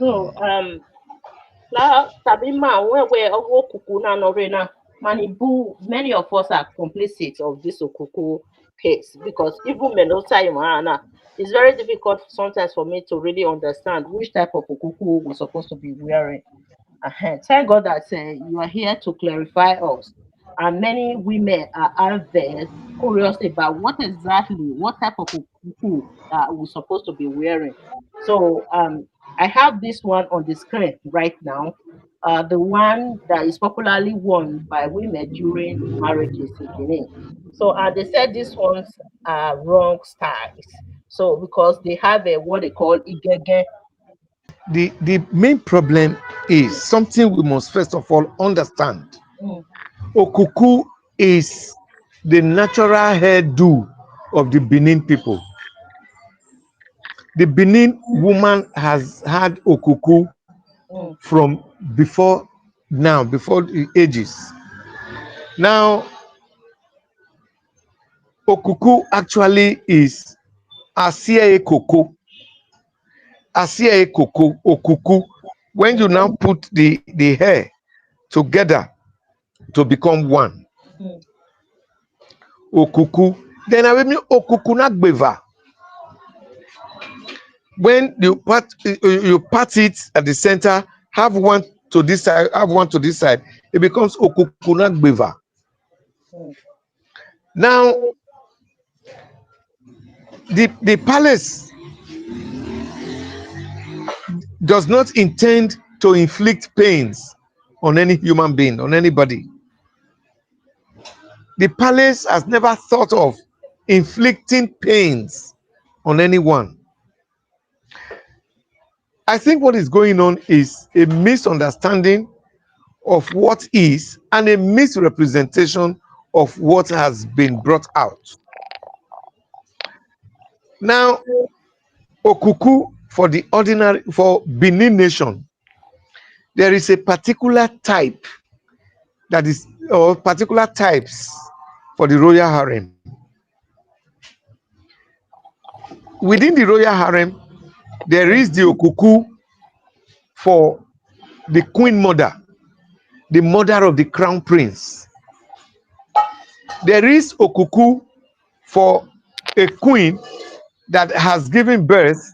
So la tabima we okuku na norena manibu many of us are complicit of this okuku case because even menota imana it's very difficult sometimes for me to really understand which type of okuku we're supposed to be wearing. Thank God that you are here to clarify us. And many women are out there curious about what type of kuku that we're supposed to be wearing. So I have this one on the screen right now. The one that is popularly worn by women during marriages in Benin. So they said these ones are wrong styles. So because they have a what they call igege. The main problem is something we must first of all understand. Mm, Okuku is the natural hairdo of the Benin people. The Benin woman has had okuku mm, from before now, before the ages. Now, okuku actually is asia koko. Asia koko, okuku. When you now put the hair together to become one, mm, okuku. Then I mean okuku na gbeva. When you part it at the center, have one to this side, have one to this side, it becomes okuku na gbeva. mm. Now, the palace does not intend to inflict pains on any human being, on anybody. The palace has never thought of inflicting pains on anyone. I think what is going on is a misunderstanding of what is and a misrepresentation of what has been brought out. Now, okuku for Benin nation, there is a particular type that is, or particular types for the royal harem. Within the royal harem, there is the okuku for the queen mother, the mother of the crown prince. There is okuku for a queen that has given birth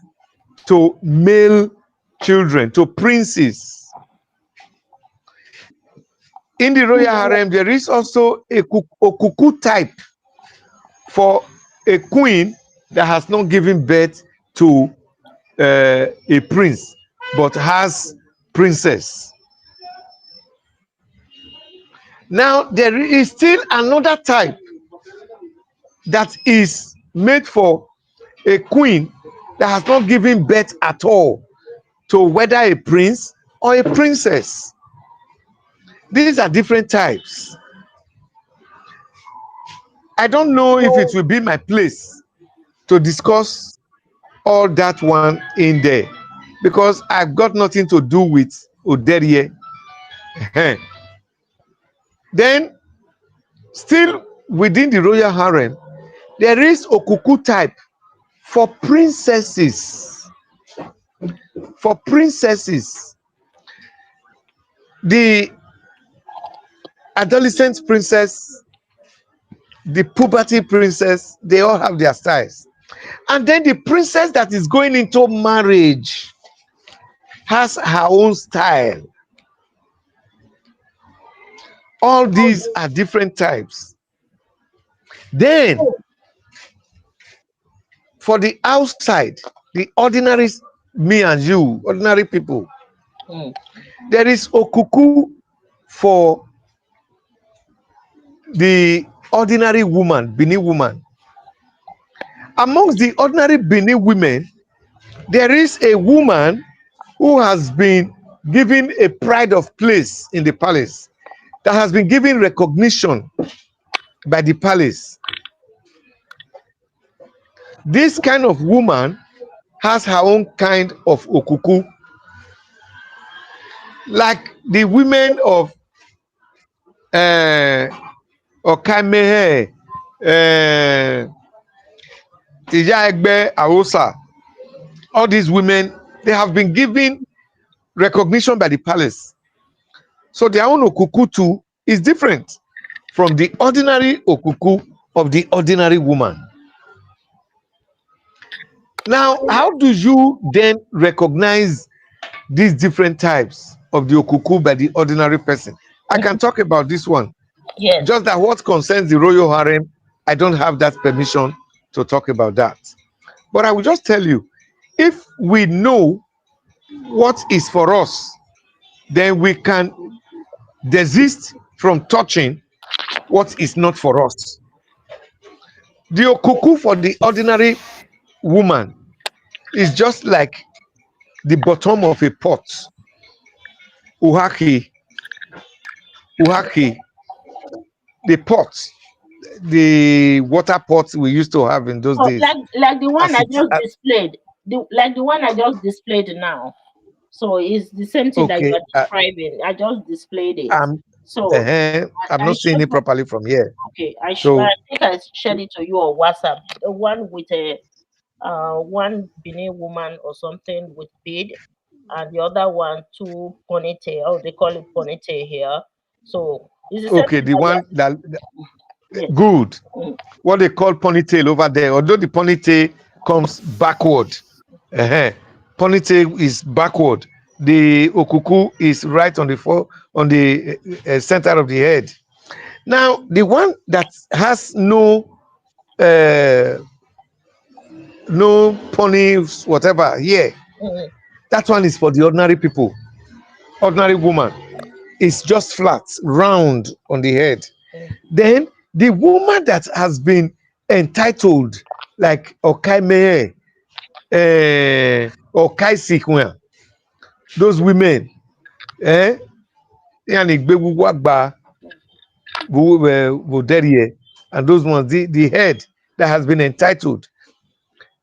to male children, to princes. In the royal harem, there is also a okuku type for a queen that has not given birth to a prince, but has princess. Now, there is still another type that is made for a queen that has not given birth at all to whether a prince or a princess. These are different types. I don't know if it will be my place to discuss all that one in there because I've got nothing to do with Oderie. Then, still within the royal harem, there is okuku type for princesses. For princesses, the adolescent princess, the puberty princess, they all have their styles. And then the princess that is going into marriage has her own style. All these are different types. Then, for the outside, the ordinary me and you, ordinary people, Mm. there is okuku for the ordinary woman, Bini woman. Amongst the ordinary Bini women, there is a woman who has been given a pride of place in the palace, that has been given recognition by the palace. This kind of woman has her own kind of okuku, like the women of Okamehe, Tija Egbe, Aosa. All these women, they have been given recognition by the palace. So their own okuku too is different from the ordinary okuku of the ordinary woman. Now, how do you then recognize these different types of the okuku by the ordinary person? I can talk about this one. Yes. Just that what concerns the royal harem, I don't have that permission to talk about that. But I will just tell you, if we know what is for us, then we can desist from touching what is not for us. The okuku for the ordinary woman is just like the bottom of a pot. Uhaki, uhaki, the pot, the water pot we used to have in those So days. like the one As I it, just displayed, the one I just displayed now. So it's the same thing that you okay, are describing. I just displayed it. I'm, So I'm I not seeing shared it that. properly from here. Okay, I So, think I shared it to you on WhatsApp. The one with a one Bini woman or something with bead, and the other one two ponytail. Oh, they call it ponytail here. So it's the same okay, thing the that you one are. that Yes. good, Mm. what they call ponytail over there, although the ponytail comes backward. uh Ponytail is backward. The okuku is right on the on the center of the head. Now, the one that has uh, no pony, whatever here, Mm. that one is for the ordinary people, ordinary woman. It's just flat, round on the head. Mm. Then the woman that has been entitled, like Okaime, Okai Sikwa, those women, eh? Yani Gbewu Wagba, Woderie, and those ones, the head that has been entitled,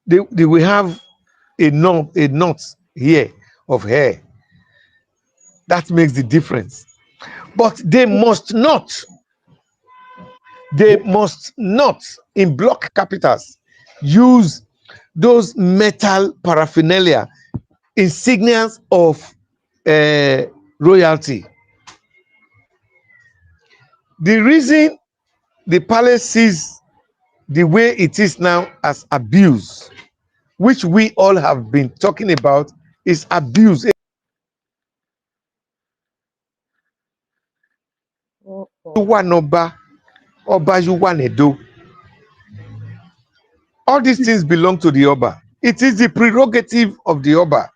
they will have a knot here of hair. That makes the difference. But they must not, in block capitals, use those metal paraphernalia, insignias of royalty. The reason the palace sees the way it is now as abuse, which we all have been talking about, is abuse. Oh, oh. Oba Yuwanedo. All these things belong to the Oba. It is the prerogative of the Oba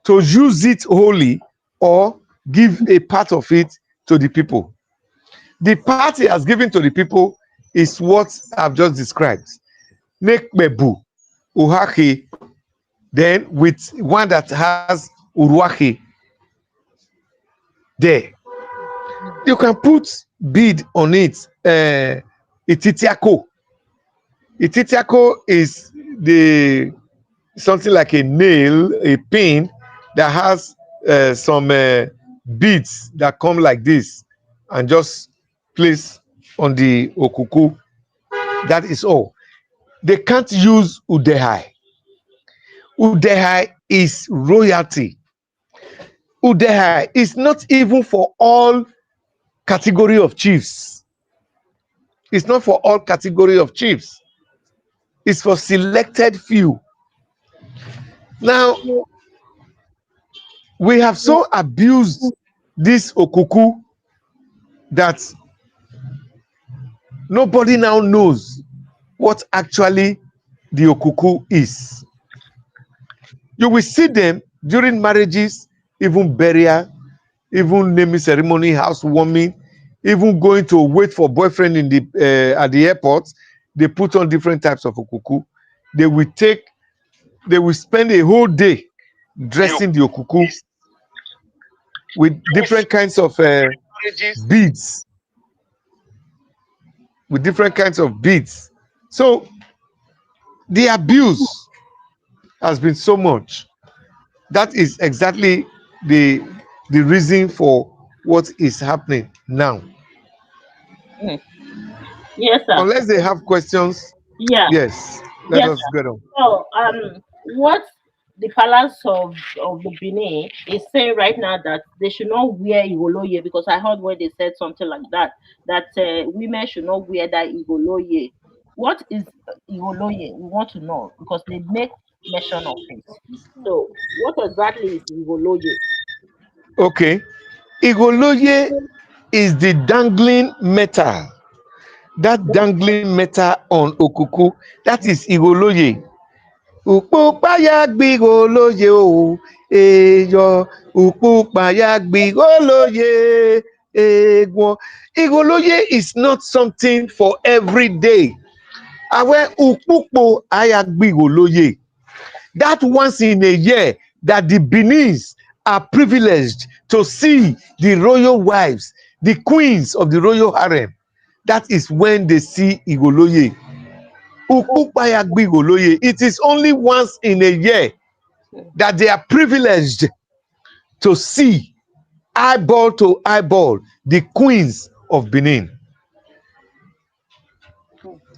to use it wholly or give a part of it to the people. The part he has given to the people is what I've just described. Nekbebu, Uhaki, then with one that has Uruaki there. You can put bead on it. Ititiako. Ititiako is the something like a nail, a pin that has some beads that come like this and just place on the okuku. That is all. They can't use udehai. Udehai is royalty. Udehai is not even for all category of chiefs. It's not for all category of chiefs. It's for selected few. Now, we have so abused this okuku that nobody now knows what actually the okuku is. You will see them during marriages, even burial, even naming ceremony, housewarming, even going to wait for boyfriend in the at the airport. They put on different types of okuku. They will take, they will spend a whole day dressing the okuku with different kinds of beads, with different kinds of beads. So the abuse has been so much. That is exactly the the reason for what is happening now. Mm. Yes, sir. Unless they have questions, Yeah. yes, let Yes, us sir. get on. So what? the palace of the Bini is saying right now that they should not wear igoloye, because I heard when they said something like that, that women should not wear that igoloye. What is igoloye? We want to know, because they make mention of it. So what exactly is igoloye? Okay. Igoloye is the dangling metal. That dangling metal on Okuku, that is Igoloye. Òpópáyà gbígbólóye o, èèyàn òpópáyà gbígbólóye èèwọ̀n. Igoloye is not something for every day. Àwẹ̀ òpópó àyà gbígbólóye. That once in a year that the Benis are privileged to see the royal wives, the queens of the royal harem. That is when they see Igoloye. Ukpukpayagbi Igoloye. It is only once in a year that they are privileged to see eyeball to eyeball the queens of Benin.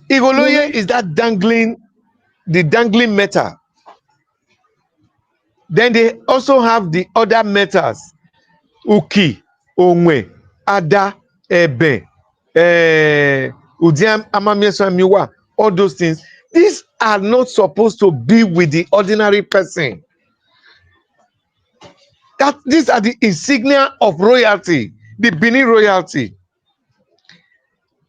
Igoloye is that the dangling metal. Then they also have the other metals. Uki, Onwe, Ada, Ebe, Udiam Amamiesamiwa, all those things. These are not supposed to be with the ordinary person. That these are the insignia of royalty, the Benin royalty.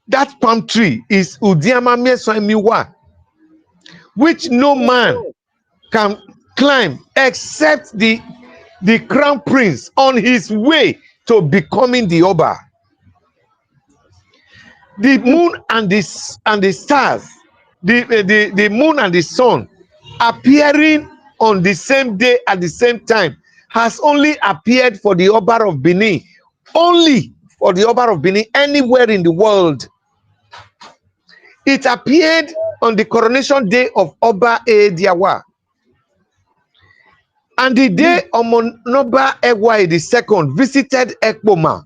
That palm tree is Udiamamiesamiwa, which no man can climb except the crown prince on his way to becoming the Oba. The moon and the stars, the moon and the sun appearing on the same day at the same time has only appeared for the Oba of Benin, only for the Oba of Benin anywhere in the world. It appeared on the coronation day of Oba Ediawa, and the day Omonoba Egwai II visited Ekpoma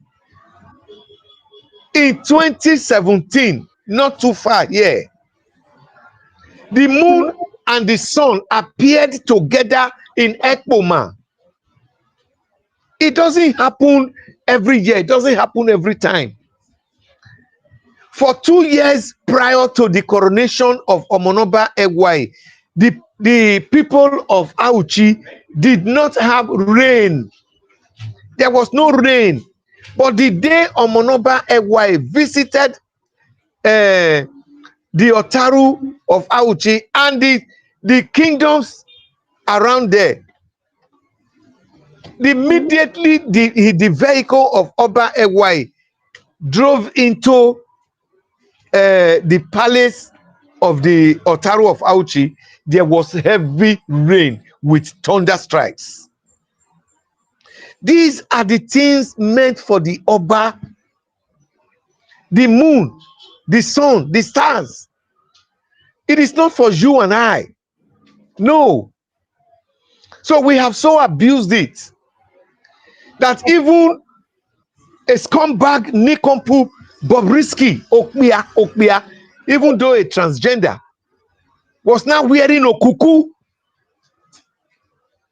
in 2017, not too far here. The moon and the sun appeared together in Ekpoma. It doesn't happen every year. It doesn't happen every time. For 2 years prior to the coronation of Omonoba Egwai, the people of Auchi did not have rain. There was no rain. But the day Omonoba Egwai visited the Otaru of Auchi and the kingdoms around there, immediately the vehicle of Oba Egwai drove into the palace of the Otaru of Auchi. There was heavy rain with thunder strikes. These are the things meant for the Oba, the moon, the sun, the stars. It is not for you and I. No. So we have so abused it that even a scumbag Nikompu Bobrisky Okpia, even though a transgender, was now wearing Okuku.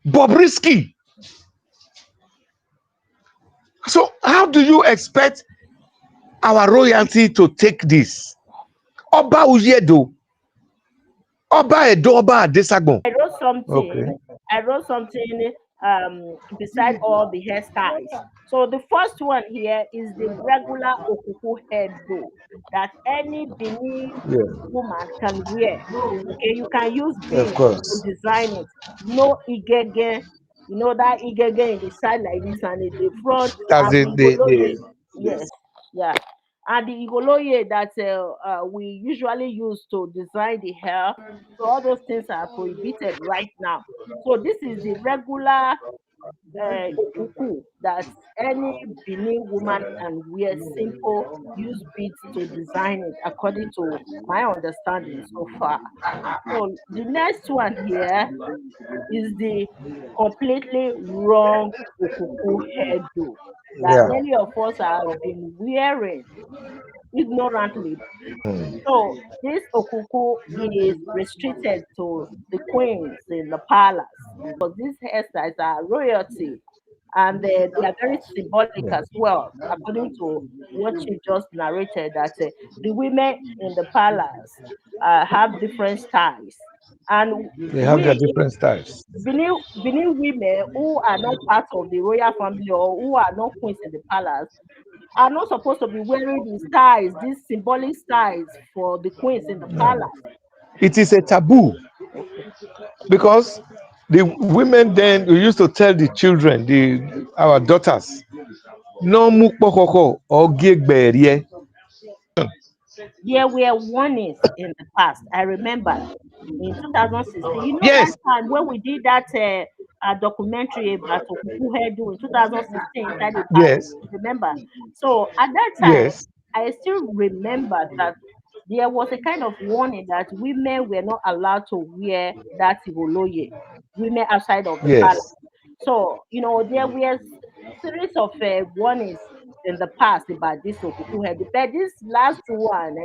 Bobrisky. So how do you expect our royalty to take this? Oba Uyedo, Oba Edo, Oba Adesagbon. I wrote Okay. something. I wrote something beside all the hairstyles. So the first one here is the regular Okuku head bow that any Benin Yeah, woman can wear. Okay, you can use of beads to course. design it. No igege, you know that igege in the side like this and in the front, That's and the igoloye. the Yes, yeah, and the igoloye that we usually use to design the hair. So all those things are prohibited right now. So this is the regular okuku that any Benin woman can wear, simple, use beads to design it, according to my understanding so far. So the next one here is the completely wrong okuku hairdo that yeah. many of us have been wearing. ignorantly. So this okuku is restricted to the queens in the palace because these hairstyles are royalty, and they are very symbolic as well, according to what you just narrated. That the women in the palace have different styles, and They have their we different styles. Benin women who are not part of the royal family or who are not queens in the palace are not supposed to be wearing these styles, these symbolic styles for the queens in the palace. It is a taboo Okay. because the women then we used to tell the children, the our daughters, no mu pokoko or gigberie. There were warnings in the past. I remember in 2016. You know that Yes, time when we did that documentary about Okuku Hedu in 2016 inside the palace. yes, Remember? So at that time, yes, I still remember that there was a kind of warning that women were not allowed to wear that Ivoloye, women outside of the palace. yes, So, there were series of warnings in the past about this Okuku Hedu. But this last one,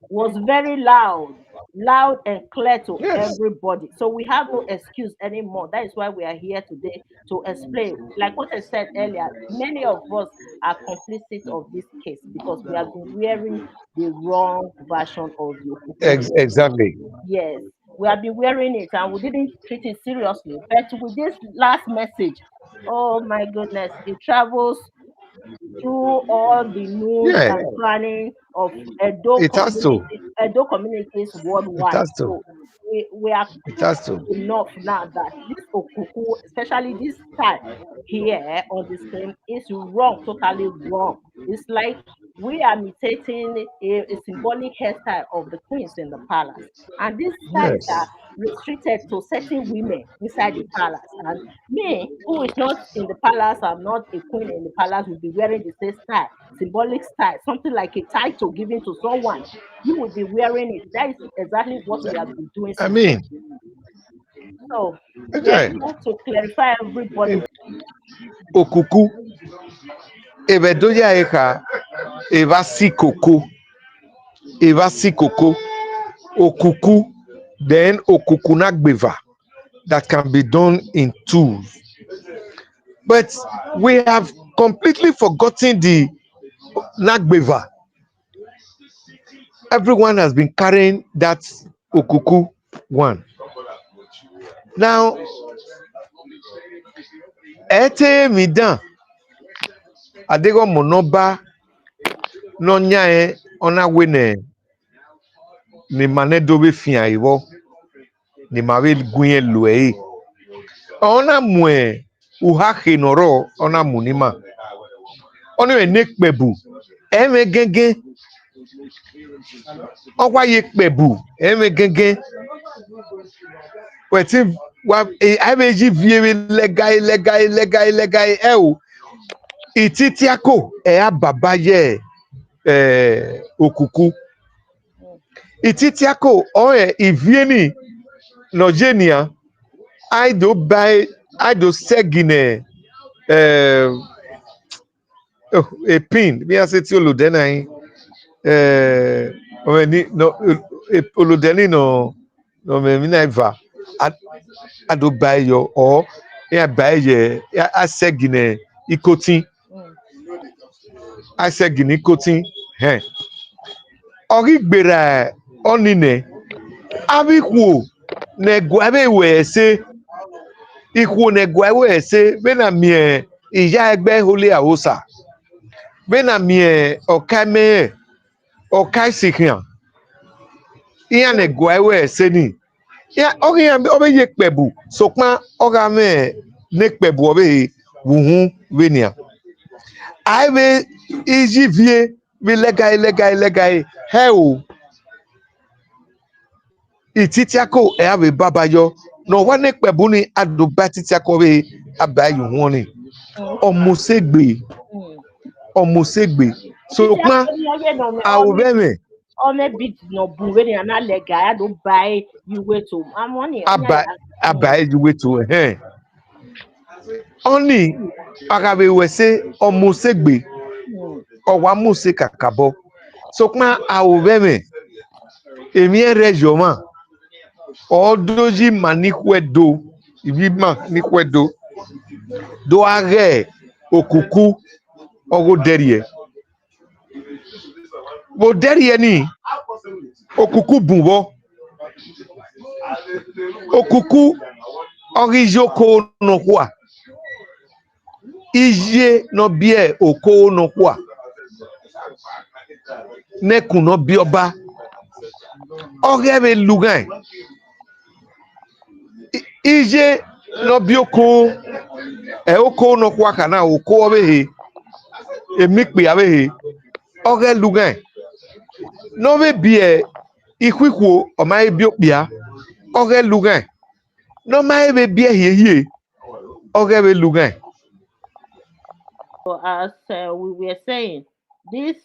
was very loud, loud and clear to yes, everybody. So we have no excuse anymore. That is why we are here today to explain. Like what I said earlier, many of us are complicit of this case because we have been wearing the wrong version of the Okuku head. exactly. Yes, we have been wearing it and we didn't treat it seriously. But with this last message, oh my goodness, it travels through all the nooks Yeah, and crannies of it has to. Edo communities It worldwide. has to. So we are It has to. enough now that this Okuku, especially this style here on the screen, is wrong, totally wrong. It's like we are imitating a symbolic hairstyle of the queens in the palace. And these styles are Yes. restricted to certain women inside the palace. And me, who is not in the palace, I'm not a queen in the palace, will be wearing the same style, symbolic style, something like a title given to someone. You will be wearing it. That is exactly what we have been doing I since. mean, So we are okay. here to clarify everybody. In Okuku, ebe doja eka, eva si koko, eva si koko, Okuku, then Okuku nagbeva, that can be done in tools. But we have completely forgotten the nagbeva. Everyone has been carrying that Okuku one. Now, ete mi dan, adego monoba no nyae ona wene ni manedo be fia iwo ni mawe gunye loe. Ona mwe uhahe noro ona munima. Ona we nekpebu. Eme genge ọkwa ye kpebu eme genge wetin wa abeji vie legai o ititiako ababa ye okuku ititiako ivieni nojenia aido bai aido segine eh a pin bí a ṣe tí olùdẹ́nà yín ọmọ ẹni olùdẹ́nì nà ọmọ ẹ̀mí náà va ado bai yọ ọ ya bai yẹ asẹ́gìnì ikotin asẹ́gìnì ikotin ọ̀rí gbèrà ọ̀nìnẹ̀ abíkwo nẹ̀gọ́ abẹ́wẹ̀ ẹ̀ṣẹ̀ ikwo nẹ̀gọ́ abẹ́wẹ̀ ẹ̀ṣẹ̀ bẹ́ẹ̀ nà mìíràn ìyá ẹgbẹ́ olè àwòsà bẹ́ẹ̀ nà mìíràn ọ̀ka mẹ́ẹ̀ ọ̀ka ìsìnkìyàn ìyá nẹ̀gọ́ abẹ́wẹ̀ ẹ̀ṣẹ̀ ni ya ọ̀rí yẹn ọbẹ̀ yẹ pẹ̀bù sọ̀pá ọ̀gá mẹ́ẹ̀ ní pẹ̀bù ọbẹ̀ wùhún wẹ̀nìyà àìbẹ̀ ìjì vie bí lẹ́gàí ẹ̀ o ìtìtìakọ ẹ̀ àbẹ̀ bàbáyọ nà wọ́n ní pẹ̀bù ni àdùbà tìtìakọ bẹ̀ àbáyọ wọn ni ọmọọ̀sẹ̀gbẹ̀ sọ̀pá àwòbẹ̀mẹ̀. Ome bit no bu when you not leg guy, I don't buy you way to my money. Aba ejiwe to only agabe we say ọmọọ̀sẹ̀gbẹ̀ ọwọ́ amúṣe kàkàbọ̀ sokma awobeme emi erejoma odoji manikwedo ibima nikwedo do are okuku ogo derie bo derie ni okuku bunbo okuku orijoko no kwa ije no bie oko no kwa nekun no bioba ogebe lugan ije no bioko e oko no kwa kana oko obehe emikpe abehe oge lugan no be bie ikwikwo o ma ebiokpia oge lugan no ma ebe bie hie oge be lugan. So as we were saying, these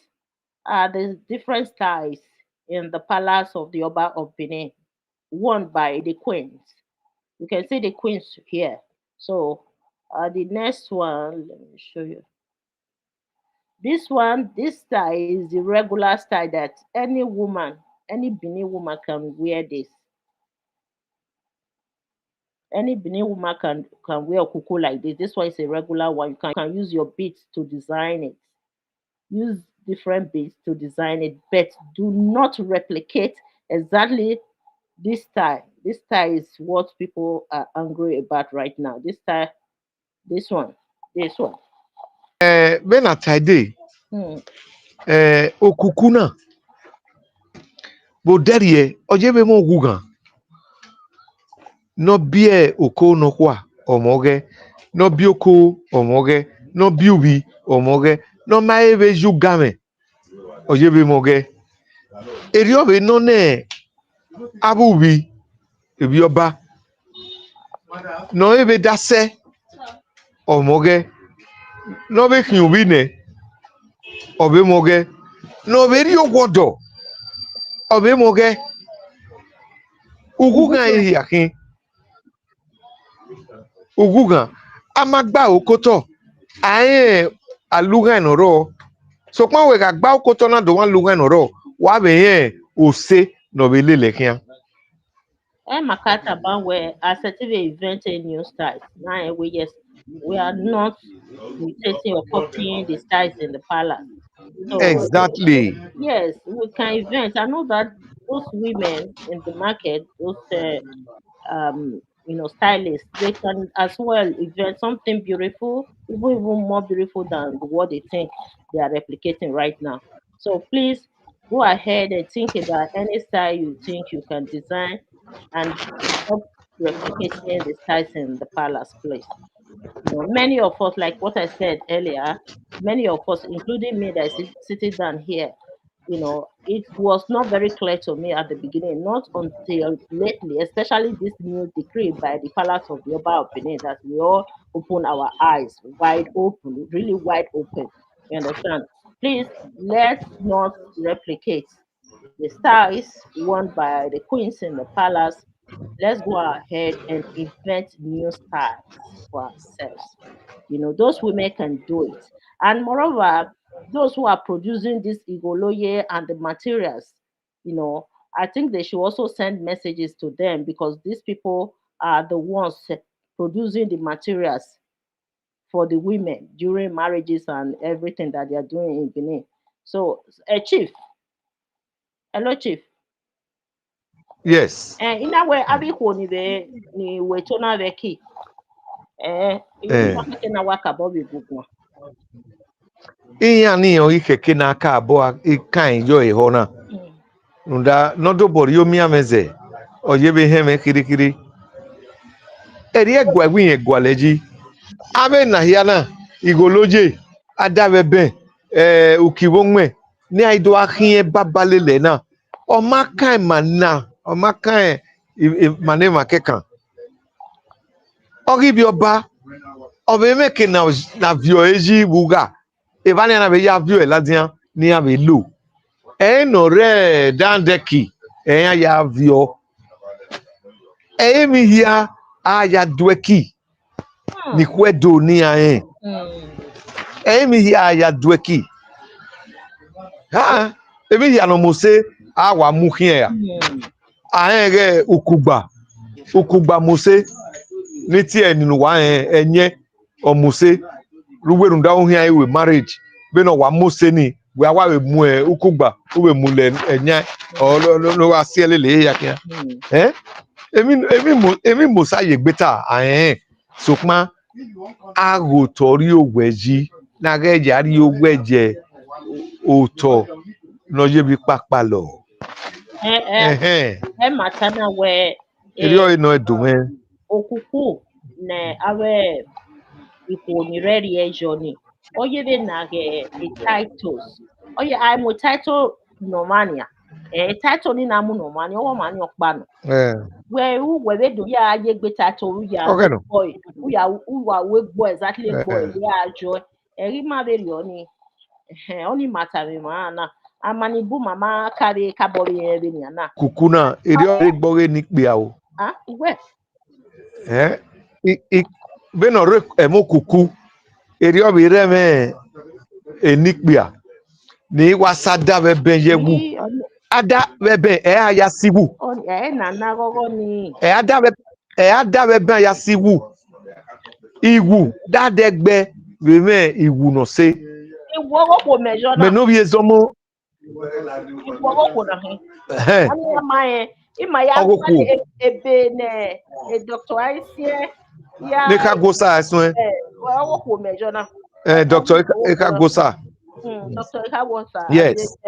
are the different styles in the palace of the Oba of Benin, worn by the queens. You can see the queens here. So the next one, let me show you. This one, this style is the regular style that any woman, any Benin woman can wear this. Any Benin woman can wear a kuku like this. This one is a regular one. You can use your beads to design it. Use different beads to design it, but do not replicate exactly this style. This style is what people are angry about right now. This style, this one, this one. Ben ataide Hmm. okuku na bo derie ojebe mo gugan no bie oko no kwa omoge no bioko omoge no biubi omoge no maebe jugame ojebe moge eriobe no ne abubi ebioba no ebe dase omoge no be kiubi ne obe moge no be rio gwodo obe moge ugugan ehi akin ugugan amagba okoto aye alugan noro so pa we ga gba okoto na do wan lugan noro wa be yen ose no be lele kian. Makata Banwe assertive invented new styles. Now we yes, we are not imitating or copying the styles in the palace. So Exactly. yes, we can invent. I know that those women in the market, those stylists, they can as well invent something beautiful, even more beautiful than what they think they are replicating right now. So please go ahead and think about any style you think you can design and stop replicating the styles in the palace, please. Many of us, like what I said earlier, many of us, including me that is sitting down here, it was not very clear to me at the beginning, not until lately, especially this new decree by the Palace of the Oba of Benin, that we all open our eyes wide open, really wide open. You understand? Please, let's not replicate the styles worn by the queens in the palace. Let's go ahead and invent new styles for ourselves. Those women can do it. And moreover, those who are producing this igoloye and the materials, I think they should also send messages to them, because these people are the ones producing the materials for the women during marriages and everything that they are doing in Benin. So, Chief, hello, Chief. Yes. Inawe abiko ni wetona veki. Eh. Ipake na waka bobi gugwa. Iya ni o ikeke na aka abo ikan yo eho na. Nda nodo bori yo mi ameze. Oyebe heme kirikiri. Eri egwa wi egwa leji. Abe na hiana igoloje adabebe ukibonwe ni aido akin babalele na. O makan mana, o makan mane makekan. Ogi bi oba obe meke na vio eji buga. Evani na be ya vio eladian ni abe lo. No re dandeki ya vio. Mi hia aya dweki ni kwedo ni ae. Mi hia aya dweki. Ha Ebi ya no mose awa muhie ya. Ahenge ukugba mose niti eninu wa enye o mose ruwe runda ohia ewe marriage be no wa mose ni we awa we mu ukugba we mu le enya o lo wa si elele ya kia. Emi mosa ye gbeta sokma ago tori ogweji na geje ari ogweje oto no ye bi papa lo. Matana where Eri o no edume. Okuku na awe ikoni ready ejoni. Oye be na the titles. Oye I'm a title nomania. Title ni na mu nomania o mani okpa no. Where who we do ya ye gbe title ya Okay no. boy. Who are we boy exactly boy ya joy. Eri ma be oni. Only matter me na amani bu mama carry kabori ebe ni na. Kukuna eri o gbore ni pe o. Where? Be no re emo kuku eri o bi re me enikpia ni wasada be ben yewu ada be ben aya siwu na na gogo ni ada be ben aya siwu iwu dadegbe we me iwu no se iwo go measure na me no bi ezomo iwo go na he ani ma ima ya ebe ne Dr. Aisie ya Neka gosa asun wo ko measure na Dr. Eka gosa Dr. Eka gosa yes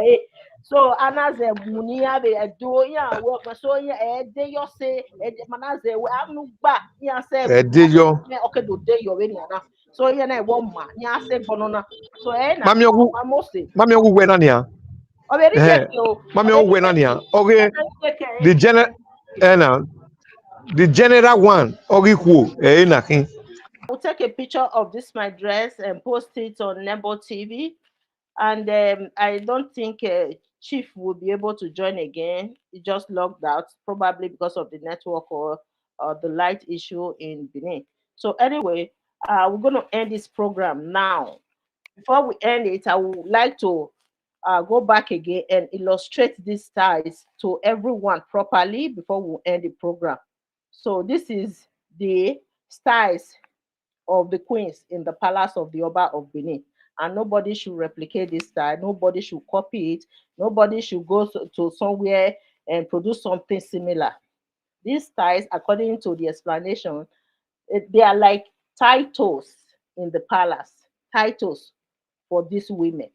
so anaze muni abe edo ya wo so ya de yo se manaze we anu gba ya se de yo okay do de yo we ni na so ya na e wo ma ya se gbono na so na mami ogu we na nia mami ogu we na nia okay the general one ogiku na kin. I'll take a picture of this my dress and post it on Nebo TV. And I don't think Chief will be able to join again. He just logged out, probably because of the network or the light issue in Benin. So anyway, we're going to end this program now. Before we end it, I would like to go back again and illustrate these styles to everyone properly before we end the program. So this is the styles of the queens in the palace of the Oba of Benin. And nobody should replicate this style. Nobody should copy it. Nobody should go to somewhere and produce something similar. These styles, according to the explanation, they are like titles in the palace, titles for these women.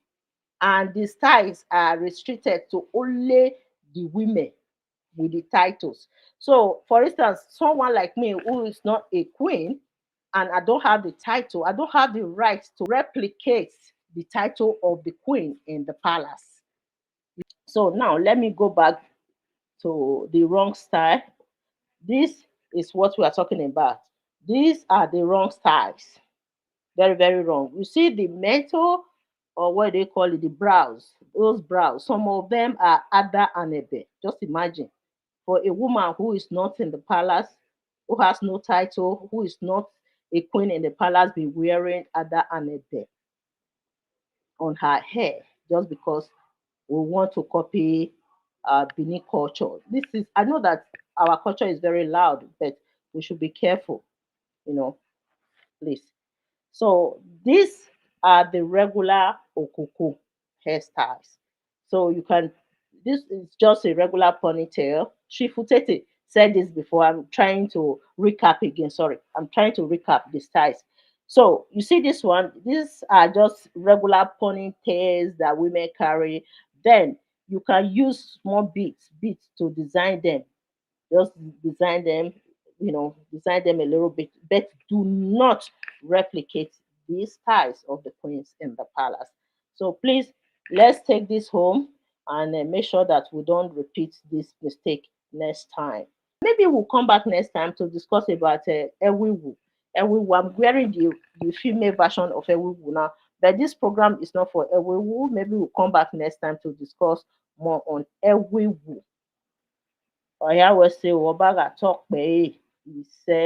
And the styles are restricted to only the women with the titles. So, for instance, someone like me who is not a queen and I don't have the title, I don't have the right to replicate the title of the queen in the palace. So now let me go back to the wrong style. This is what we are talking about. These are the wrong styles. Very, very wrong. You see the mental, or what they call it, the brows, those brows. Some of them are Ada and Ebe. Just imagine for a woman who is not in the palace, who has no title, who is not a queen in the palace, be wearing Ada and Ebe on her hair just because we want to copy Bini culture. This is, I know that our culture is very loud, but we should be careful, please. So these are the regular Okuku hairstyles. So you can, this is just a regular ponytail. Shifutete said this before. I'm trying to recap again. Sorry, I'm trying to recap the styles. So you see this one, these are just regular ponytails that women carry. Then you can use small beads to design them. Just design them, design them a little bit, but do not replicate these styles of the queens in the palace. So please, let's take this home and make sure that we don't repeat this mistake next time. Maybe we'll come back next time to discuss about Ewiwu. Ewiwu, I'm wearing the female version of Ewiwu now, but this program is not for Ewiwu. Maybe we'll come back next time to discuss more on Ewiwu. Ọ̀yá wẹ̀ ṣe wọ̀ bá gà tọ̀ pé ìṣe